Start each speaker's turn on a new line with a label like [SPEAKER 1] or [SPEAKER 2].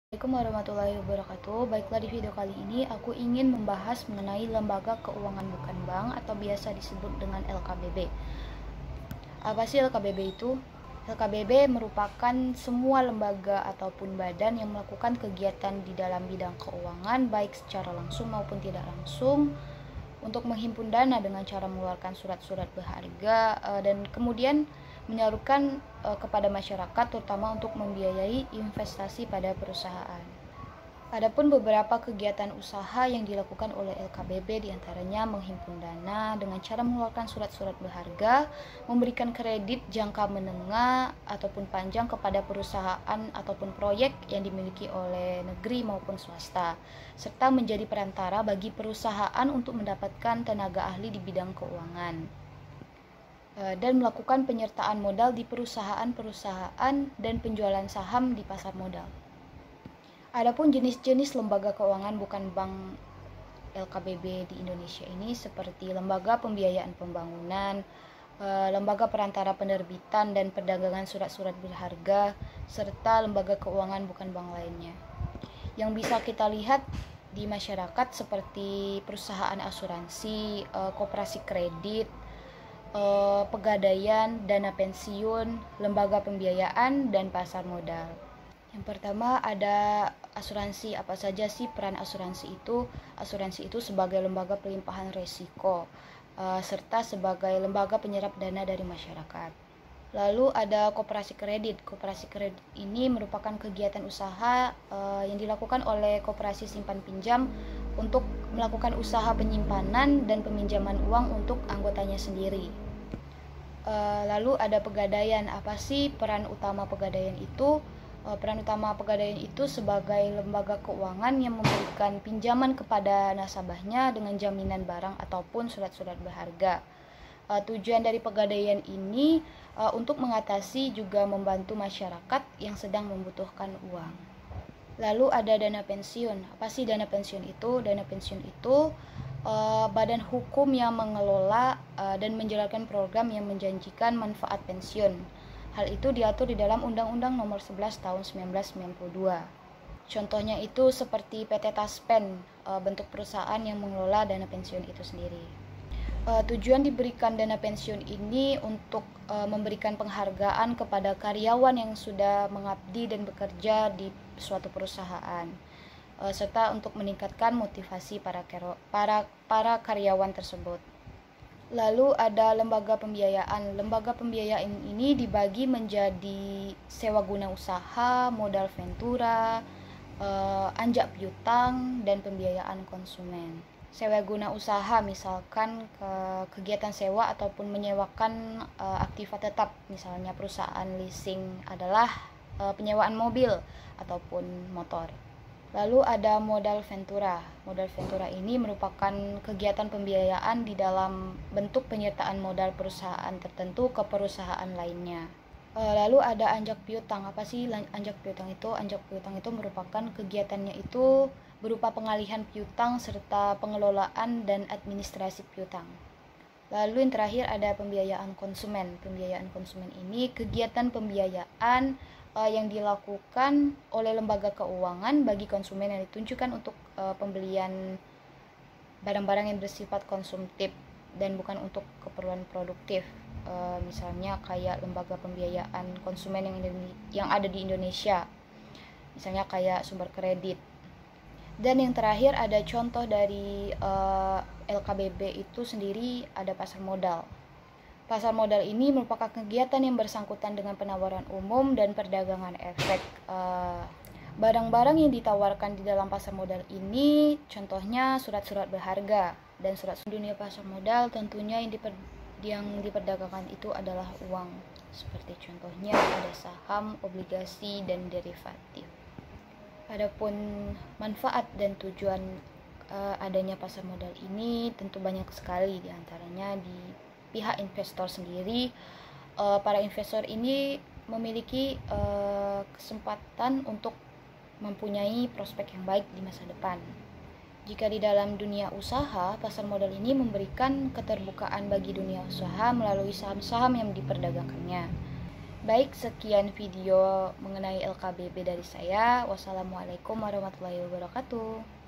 [SPEAKER 1] Assalamualaikum warahmatullahi wabarakatuh. Baiklah, di video kali ini aku ingin membahas mengenai lembaga keuangan bukan bank atau biasa disebut dengan LKBB. Apa sih LKBB itu? LKBB merupakan semua lembaga ataupun badan yang melakukan kegiatan di dalam bidang keuangan baik secara langsung maupun tidak langsung untuk menghimpun dana dengan cara mengeluarkan surat-surat berharga dan kemudian menyalurkan kepada masyarakat, terutama untuk membiayai investasi pada perusahaan. Adapun beberapa kegiatan usaha yang dilakukan oleh LKBB diantaranya menghimpun dana dengan cara mengeluarkan surat-surat berharga, memberikan kredit jangka menengah ataupun panjang kepada perusahaan ataupun proyek yang dimiliki oleh negeri maupun swasta, serta menjadi perantara bagi perusahaan untuk mendapatkan tenaga ahli di bidang keuangan, dan melakukan penyertaan modal di perusahaan-perusahaan dan penjualan saham di pasar modal. Adapun jenis-jenis lembaga keuangan bukan bank LKBB di Indonesia ini seperti lembaga pembiayaan pembangunan, lembaga perantara penerbitan dan perdagangan surat-surat berharga, serta lembaga keuangan bukan bank lainnya. Yang bisa kita lihat di masyarakat seperti perusahaan asuransi, koperasi kredit, pegadaian, dana pensiun, lembaga pembiayaan, dan pasar modal. Yang pertama ada asuransi. Apa saja sih peran asuransi itu? Asuransi itu sebagai lembaga pelimpahan risiko, serta sebagai lembaga penyerap dana dari masyarakat. Lalu ada koperasi kredit. Koperasi kredit ini merupakan kegiatan usaha yang dilakukan oleh koperasi simpan pinjam untuk melakukan usaha penyimpanan dan peminjaman uang untuk anggotanya sendiri. Lalu ada pegadaian. Apa sih peran utama pegadaian itu? Peran utama pegadaian itu sebagai lembaga keuangan yang memberikan pinjaman kepada nasabahnya dengan jaminan barang ataupun surat-surat berharga. Tujuan dari pegadaian ini untuk mengatasi juga membantu masyarakat yang sedang membutuhkan uang. Lalu ada dana pensiun. Apa sih dana pensiun itu? Dana pensiun itu badan hukum yang mengelola dan menjalankan program yang menjanjikan manfaat pensiun. Hal itu diatur di dalam Undang-Undang Nomor 11 Tahun 1992. Contohnya itu seperti PT Taspen, bentuk perusahaan yang mengelola dana pensiun itu sendiri. Tujuan diberikan dana pensiun ini untuk memberikan penghargaan kepada karyawan yang sudah mengabdi dan bekerja di suatu perusahaan, serta untuk meningkatkan motivasi para karyawan tersebut. Lalu ada lembaga pembiayaan. Lembaga pembiayaan ini dibagi menjadi sewa guna usaha, modal ventura, anjak piutang, dan pembiayaan konsumen. Sewa guna usaha misalkan kegiatan sewa ataupun menyewakan aktiva tetap, misalnya perusahaan leasing adalah penyewaan mobil ataupun motor. Lalu ada modal ventura. Modal ventura ini merupakan kegiatan pembiayaan di dalam bentuk penyertaan modal perusahaan tertentu ke perusahaan lainnya. Lalu ada anjak piutang. Apa sih anjak piutang itu? Anjak piutang itu merupakan kegiatannya itu berupa pengalihan piutang serta pengelolaan dan administrasi piutang. Lalu yang terakhir ada pembiayaan konsumen. Pembiayaan konsumen ini kegiatan pembiayaan yang dilakukan oleh lembaga keuangan bagi konsumen yang ditunjukkan untuk pembelian barang-barang yang bersifat konsumtif dan bukan untuk keperluan produktif. Misalnya kayak lembaga pembiayaan konsumen yang ada di Indonesia, misalnya kayak Sumber Kredit. Dan yang terakhir ada contoh dari LKBB itu sendiri, ada pasar modal. Pasar modal ini merupakan kegiatan yang bersangkutan dengan penawaran umum dan perdagangan efek. Barang-barang yang ditawarkan di dalam pasar modal ini contohnya surat-surat berharga, dan surat dunia pasar modal tentunya yang diperdagangkan itu adalah uang. Seperti contohnya ada saham, obligasi, dan derivatif. Adapun manfaat dan tujuan adanya pasar modal ini tentu banyak sekali, diantaranya di pihak investor sendiri. Para investor ini memiliki kesempatan untuk mempunyai prospek yang baik di masa depan. Jika di dalam dunia usaha, pasar modal ini memberikan keterbukaan bagi dunia usaha melalui saham-saham yang diperdagangkannya. Baik, sekian video mengenai LKBB dari saya. Wassalamualaikum warahmatullahi wabarakatuh.